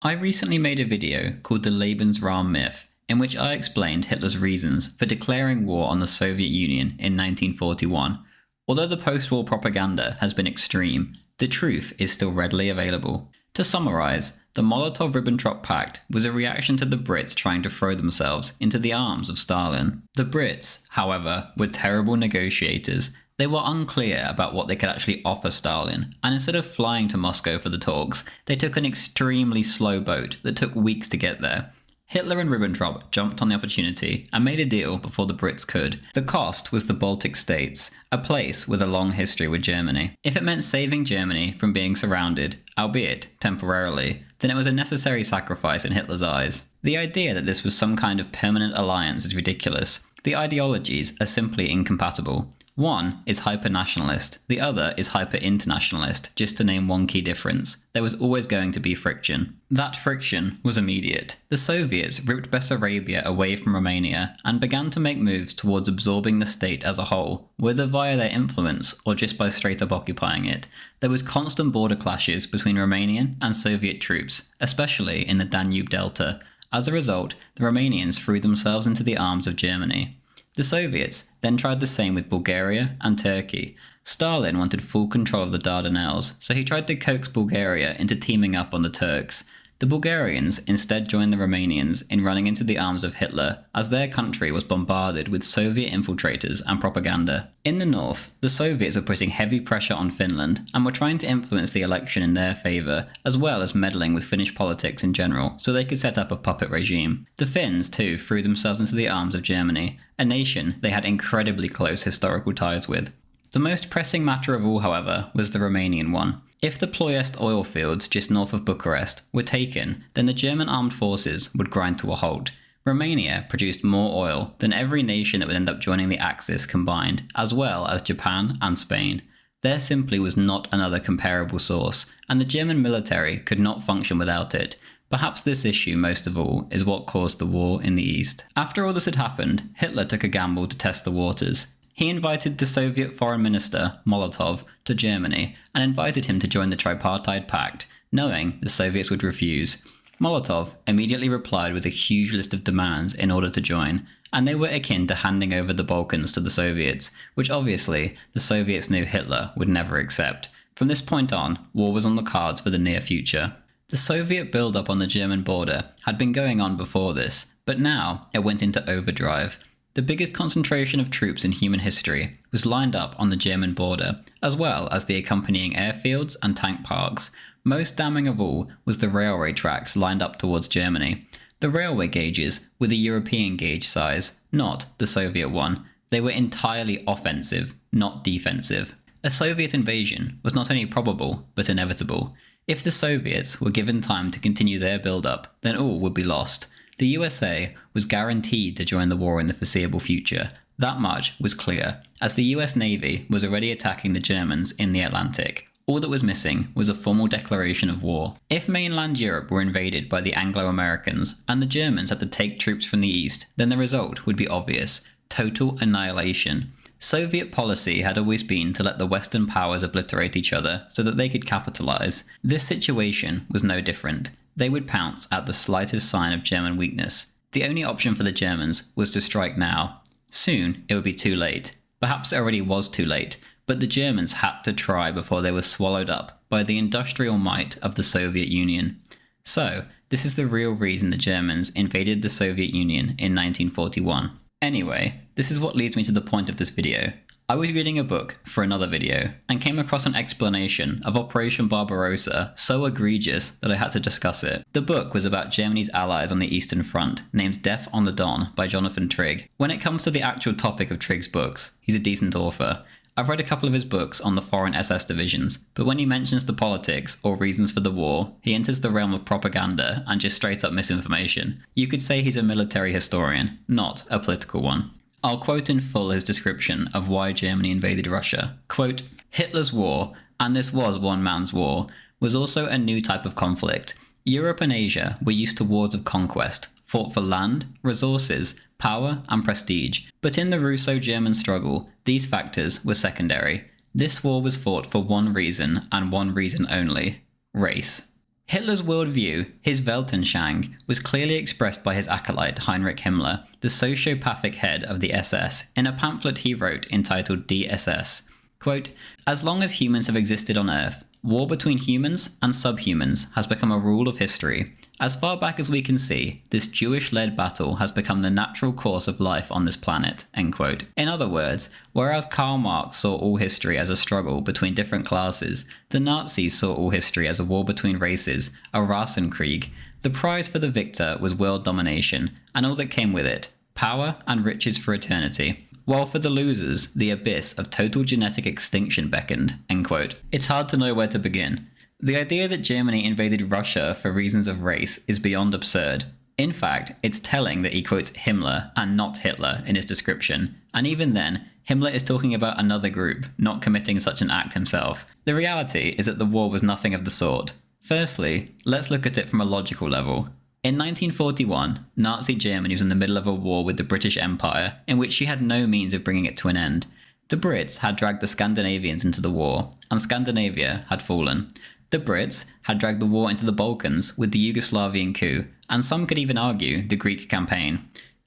I recently made a video called the Lebensraum myth, in which I explained Hitler's reasons for declaring war on the Soviet Union in 1941. Although the post-war propaganda has been extreme, the truth is still readily available. To summarise, the Molotov-Ribbentrop Pact was a reaction to the Brits trying to throw themselves into the arms of Stalin. The Brits, however, were terrible negotiators. They were unclear about what they could actually offer Stalin, and instead of flying to Moscow for the talks, they took an extremely slow boat that took weeks to get there. Hitler and Ribbentrop jumped on the opportunity and made a deal before the Brits could. The cost was the Baltic states, a place with a long history with Germany. If it meant saving Germany from being surrounded, albeit temporarily, then it was a necessary sacrifice in Hitler's eyes. The idea that this was some kind of permanent alliance is ridiculous. The ideologies are simply incompatible. One is hyper-nationalist, the other is hyper-internationalist, just to name one key difference. There was always going to be friction. That friction was immediate. The Soviets ripped Bessarabia away from Romania and began to make moves towards absorbing the state as a whole, whether via their influence or just by straight up occupying it. There was constant border clashes between Romanian and Soviet troops, especially in the Danube Delta. As a result, the Romanians threw themselves into the arms of Germany. The Soviets then tried the same with Bulgaria and Turkey. Stalin wanted full control of the Dardanelles, so he tried to coax Bulgaria into teaming up on the Turks. The Bulgarians instead joined the Romanians in running into the arms of Hitler, as their country was bombarded with Soviet infiltrators and propaganda. In the north, the Soviets were putting heavy pressure on Finland and were trying to influence the election in their favour, as well as meddling with Finnish politics in general, so they could set up a puppet regime. The Finns, too, threw themselves into the arms of Germany, a nation they had incredibly close historical ties with. The most pressing matter of all, however, was the Romanian one. If the Ploiest oil fields just north of Bucharest were taken, then the German armed forces would grind to a halt. Romania produced more oil than every nation that would end up joining the Axis combined, as well as Japan and Spain. There simply was not another comparable source, and the German military could not function without it. Perhaps this issue, most of all, is what caused the war in the East. After all this had happened, Hitler took a gamble to test the waters. He invited the Soviet Foreign Minister, Molotov, to Germany and invited him to join the Tripartite Pact, knowing the Soviets would refuse. Molotov immediately replied with a huge list of demands in order to join, and they were akin to handing over the Balkans to the Soviets, which obviously the Soviets knew Hitler would never accept. From this point on, war was on the cards for the near future. The Soviet build-up on the German border had been going on before this, but now it went into overdrive. The biggest concentration of troops in human history was lined up on the German border, as well as the accompanying airfields and tank parks. Most damning of all was the railway tracks lined up towards Germany. The railway gauges were the European gauge size, not the Soviet one. They were entirely offensive, not defensive. A Soviet invasion was not only probable, but inevitable. If the Soviets were given time to continue their build-up, then all would be lost. The USA was guaranteed to join the war in the foreseeable future. That much was clear, as the US Navy was already attacking the Germans in the Atlantic. All that was missing was a formal declaration of war. If mainland Europe were invaded by the Anglo-Americans, and the Germans had to take troops from the east, then the result would be obvious: total annihilation. Soviet policy had always been to let the Western powers obliterate each other so that they could capitalize. This situation was no different. They would pounce at the slightest sign of German weakness. The only option for the Germans was to strike now. Soon it would be too late. Perhaps it already was too late, but the Germans had to try before they were swallowed up by the industrial might of the Soviet Union. So, this is the real reason the Germans invaded the Soviet Union in 1941. Anyway, this is what leads me to the point of this video. I was reading a book for another video and came across an explanation of Operation Barbarossa so egregious that I had to discuss it. The book was about Germany's allies on the Eastern Front, named Death on the Don by Jonathan Trigg. When it comes to the actual topic of Trigg's books, he's a decent author. I've read a couple of his books on the foreign SS divisions, but when he mentions the politics or reasons for the war, he enters the realm of propaganda and just straight up misinformation. You could say he's a military historian, not a political one. I'll quote in full his description of why Germany invaded Russia. Quote, "Hitler's war, and this was one man's war, was also a new type of conflict. Europe and Asia were used to wars of conquest, fought for land, resources, power, and prestige. But in the Russo-German struggle, these factors were secondary. This war was fought for one reason, and one reason only: race." Hitler's worldview, his Weltanschauung, was clearly expressed by his acolyte Heinrich Himmler, the sociopathic head of the SS, in a pamphlet he wrote entitled Die SS. Quote, "As long as humans have existed on Earth, war between humans and subhumans has become a rule of history. As far back as we can see, this Jewish-led battle has become the natural course of life on this planet." End quote. In other words, whereas Karl Marx saw all history as a struggle between different classes, the Nazis saw all history as a war between races, a Rassenkrieg. The prize for the victor was world domination, and all that came with it, power and riches for eternity. While for the losers, the abyss of total genetic extinction beckoned. End quote. It's hard to know where to begin. The idea that Germany invaded Russia for reasons of race is beyond absurd. In fact, it's telling that he quotes Himmler and not Hitler in his description, and even then, Himmler is talking about another group, not committing such an act himself. The reality is that the war was nothing of the sort. Firstly, let's look at it from a logical level. In 1941, Nazi Germany was in the middle of a war with the British Empire, in which she had no means of bringing it to an end. The Brits had dragged the Scandinavians into the war, and Scandinavia had fallen. The Brits had dragged the war into the Balkans with the Yugoslavian coup, and some could even argue the Greek campaign.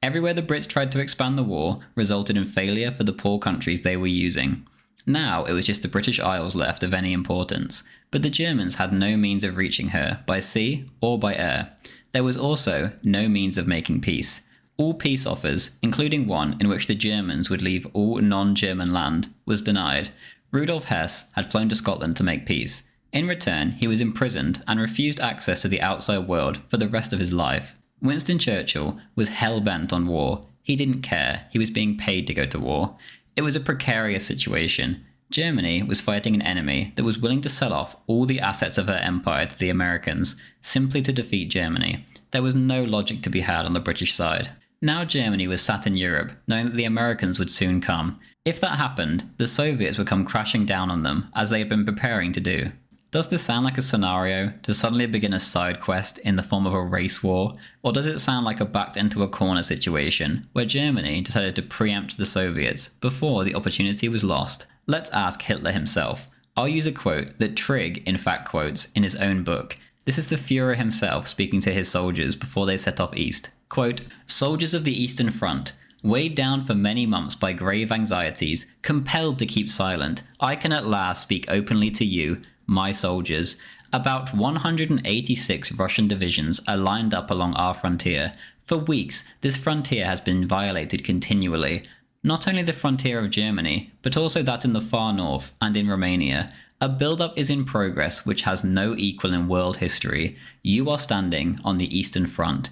Everywhere the Brits tried to expand the war resulted in failure for the poor countries they were using. Now it was just the British Isles left of any importance, but the Germans had no means of reaching her by sea or by air. There was also no means of making peace. All peace offers, including one in which the Germans would leave all non-German land, was denied. Rudolf Hess had flown to Scotland to make peace. In return, he was imprisoned and refused access to the outside world for the rest of his life. Winston Churchill was hell-bent on war. He didn't care. He was being paid to go to war. It was a precarious situation. Germany was fighting an enemy that was willing to sell off all the assets of her empire to the Americans, simply to defeat Germany. There was no logic to be had on the British side. Now Germany was sat in Europe, knowing that the Americans would soon come. If that happened, the Soviets would come crashing down on them, as they had been preparing to do. Does this sound like a scenario to suddenly begin a side quest in the form of a race war, or does it sound like a backed into a corner situation, where Germany decided to preempt the Soviets before the opportunity was lost? Let's ask Hitler himself. I'll use a quote that Trigg in fact quotes in his own book. This is the Führer himself speaking to his soldiers before they set off east. Quote, "Soldiers of the Eastern Front, weighed down for many months by grave anxieties, compelled to keep silent, I can at last speak openly to you, my soldiers. About 186 Russian divisions are lined up along our frontier. For weeks, this frontier has been violated continually. Not only the frontier of Germany, but also that in the far north and in Romania. A build-up is in progress which has no equal in world history. You are standing on the Eastern Front.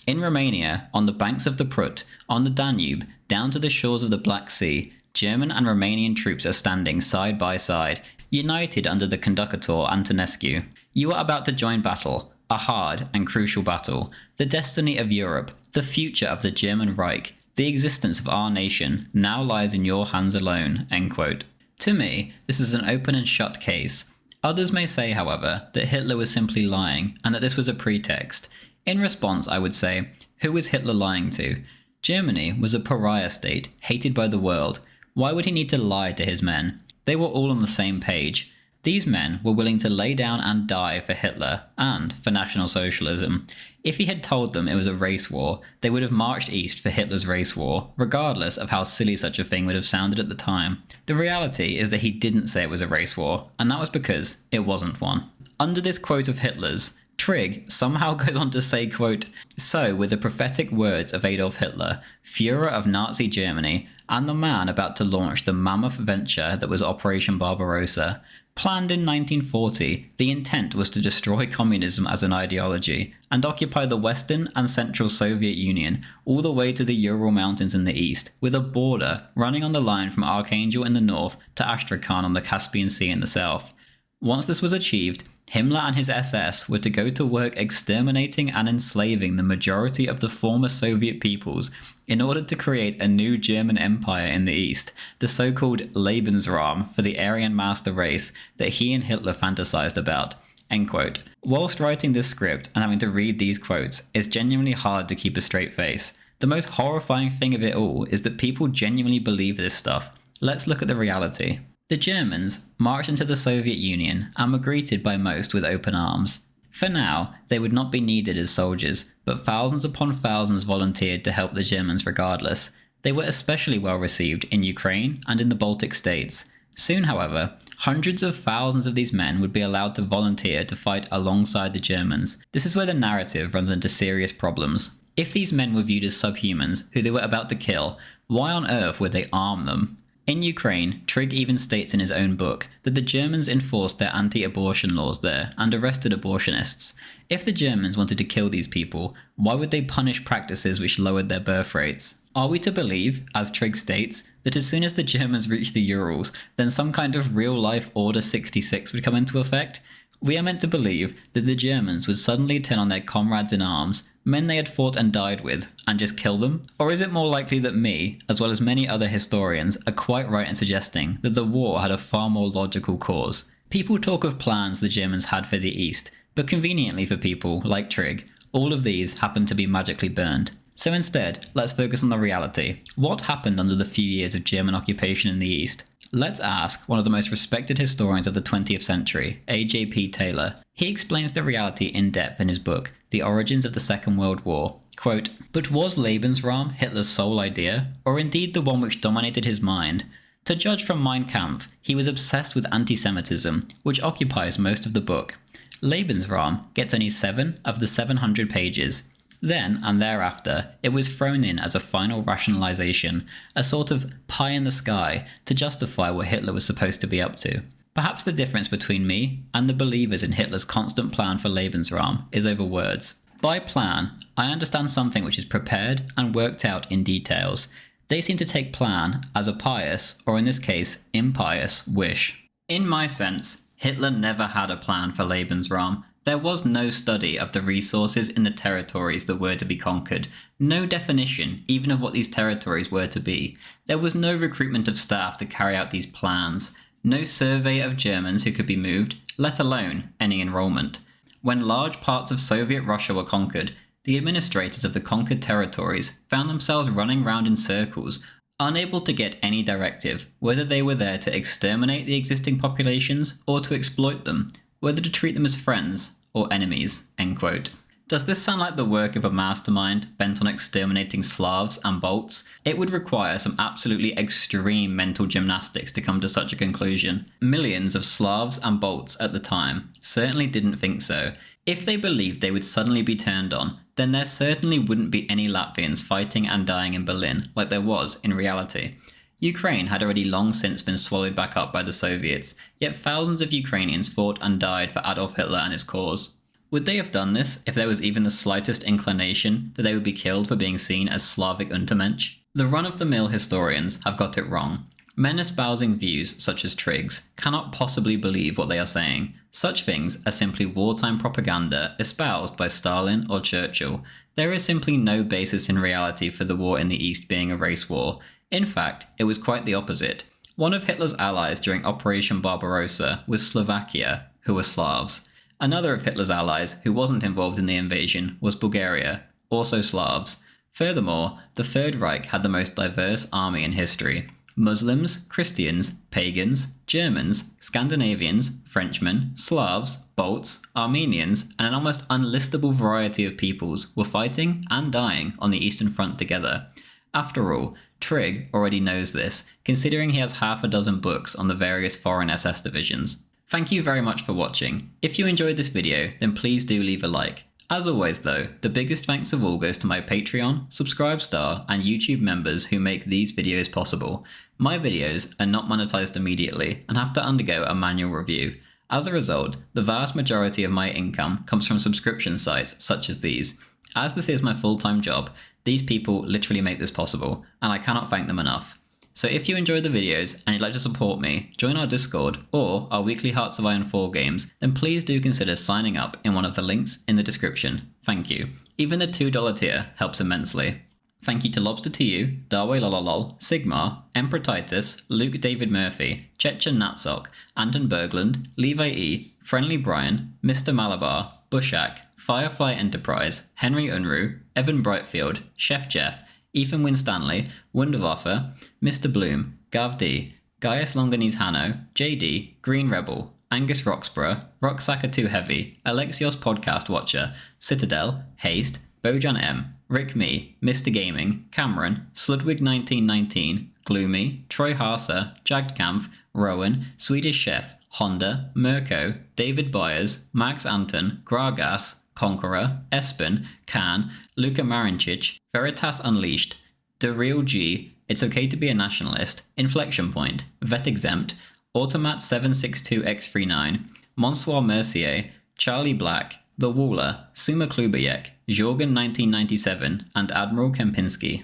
In Romania, on the banks of the Prut, on the Danube, down to the shores of the Black Sea, German and Romanian troops are standing side by side, united under the Conductor Antonescu. You are about to join battle, a hard and crucial battle. The destiny of Europe, the future of the German Reich, the existence of our nation now lies in your hands alone." End quote. To me, this is an open and shut case. Others may say, however, that Hitler was simply lying and that this was a pretext. In response, I would say, who was Hitler lying to? Germany was a pariah state, hated by the world. Why would he need to lie to his men? They were all on the same page. These men were willing to lay down and die for Hitler and for National Socialism. If he had told them it was a race war, they would have marched east for Hitler's race war, regardless of how silly such a thing would have sounded at the time. The reality is that he didn't say it was a race war, and that was because it wasn't one. Under this quote of Hitler's, Trigg somehow goes on to say, quote, "So with the prophetic words of Adolf Hitler, Führer of Nazi Germany, and the man about to launch the mammoth venture that was Operation Barbarossa, planned in 1940, the intent was to destroy communism as an ideology and occupy the Western and Central Soviet Union all the way to the Ural Mountains in the east, with a border running on the line from Archangel in the north to Astrakhan on the Caspian Sea in the south. Once this was achieved, Himmler and his SS were to go to work exterminating and enslaving the majority of the former Soviet peoples in order to create a new German empire in the east, the so-called Lebensraum for the Aryan master race that he and Hitler fantasized about." End quote. Whilst writing this script and having to read these quotes, it's genuinely hard to keep a straight face. The most horrifying thing of it all is that people genuinely believe this stuff. Let's look at the reality. The Germans marched into the Soviet Union and were greeted by most with open arms. For now, they would not be needed as soldiers, but thousands upon thousands volunteered to help the Germans regardless. They were especially well received in Ukraine and in the Baltic states. Soon, however, hundreds of thousands of these men would be allowed to volunteer to fight alongside the Germans. This is where the narrative runs into serious problems. If these men were viewed as subhumans who they were about to kill, why on earth would they arm them? In Ukraine, Trigg even states in his own book that the Germans enforced their anti-abortion laws there and arrested abortionists. If the Germans wanted to kill these people, why would they punish practices which lowered their birth rates? Are we to believe, as Trigg states, that as soon as the Germans reached the Urals, then some kind of real-life Order 66 would come into effect? We are meant to believe that the Germans would suddenly turn on their comrades in arms, men they had fought and died with, and just kill them? Or is it more likely that me, as well as many other historians, are quite right in suggesting that the war had a far more logical cause? People talk of plans the Germans had for the East, but conveniently for people like Trigg, all of these happened to be magically burned. So instead, let's focus on the reality. What happened under the few years of German occupation in the East? Let's ask one of the most respected historians of the 20th century, A.J.P. Taylor. He explains the reality in depth in his book, The Origins of the Second World War. Quote, "But was Lebensraum Hitler's sole idea, or indeed the one which dominated his mind? To judge from Mein Kampf, he was obsessed with anti-Semitism, which occupies most of the book. Lebensraum gets only 7 of the 700 pages. Then, and thereafter, it was thrown in as a final rationalization, a sort of pie in the sky, to justify what Hitler was supposed to be up to. Perhaps the difference between me and the believers in Hitler's constant plan for Lebensraum is over words. By plan, I understand something which is prepared and worked out in details. They seem to take plan as a pious, or in this case, impious, wish. In my sense, Hitler never had a plan for Lebensraum. There was no study of the resources in the territories that were to be conquered, no definition even of what these territories were to be. There was no recruitment of staff to carry out these plans, no survey of Germans who could be moved, let alone any enrollment. When large parts of Soviet Russia were conquered, the administrators of the conquered territories found themselves running round in circles, unable to get any directive, whether they were there to exterminate the existing populations or to exploit them, whether to treat them as friends or enemies." End quote. Does this sound like the work of a mastermind bent on exterminating Slavs and Balts? It would require some absolutely extreme mental gymnastics to come to such a conclusion. Millions of Slavs and Balts at the time certainly didn't think so. If they believed they would suddenly be turned on, then there certainly wouldn't be any Latvians fighting and dying in Berlin like there was in reality. Ukraine had already long since been swallowed back up by the Soviets, yet thousands of Ukrainians fought and died for Adolf Hitler and his cause. Would they have done this if there was even the slightest inclination that they would be killed for being seen as Slavic Untermensch? The run-of-the-mill historians have got it wrong. Men espousing views such as Trigg's cannot possibly believe what they are saying. Such things are simply wartime propaganda espoused by Stalin or Churchill. There is simply no basis in reality for the war in the East being a race war. In fact, it was quite the opposite. One of Hitler's allies during Operation Barbarossa was Slovakia, who were Slavs. Another of Hitler's allies who wasn't involved in the invasion was Bulgaria, also Slavs. Furthermore, the Third Reich had the most diverse army in history. Muslims, Christians, pagans, Germans, Scandinavians, Frenchmen, Slavs, Balts, Armenians, and an almost unlistable variety of peoples were fighting and dying on the Eastern Front together. After all, Trigg already knows this, considering he has half a dozen books on the various foreign SS divisions. Thank you very much for watching. If you enjoyed this video, then please do leave a like. As always though, the biggest thanks of all goes to my Patreon, Subscribestar, and YouTube members who make these videos possible. My videos are not monetized immediately and have to undergo a manual review. As a result, the vast majority of my income comes from subscription sites such as these. As this is my full-time job, these people literally make this possible, and I cannot thank them enough. So if you enjoy the videos and you'd like to support me, join our Discord or our weekly Hearts of Iron 4 games, then please do consider signing up in one of the links in the description. Thank you. Even the $2 tier helps immensely. Thank you to Lobster to You, Darway Lololol, Sigmar, Emperor Titus, Luke David Murphy, Chechen Natsok, Anton Berglund, Levi E, Friendly Brian, Mr. Malabar, Bushak, Firefly Enterprise, Henry Unruh, Evan Brightfield, Chef Jeff, Ethan Winstanley, Wunderwaffe, Mr. Bloom, Gav D, Gaius Longanese Hanno, JD, Green Rebel, Angus Roxburgh, Rocksacker Too Heavy, Alexios Podcast Watcher, Citadel, Haste, Bojan M, Rick Me, Mr. Gaming, Cameron, Sludwig1919, Gloomy, Troy Harser, Jagdkampf, Rowan, Swedish Chef, Honda, Mirko, David Byers, Max Anton, Gragas, Conqueror, Espen, Khan, Luka Marincic, Veritas Unleashed, The Real G, It's Okay to Be a Nationalist, Inflection Point, Vet Exempt, Automat 762X39, Monsoir Mercier, Charlie Black, The Waller, Suma Klubayek, Jorgen 1997, and Admiral Kempinski.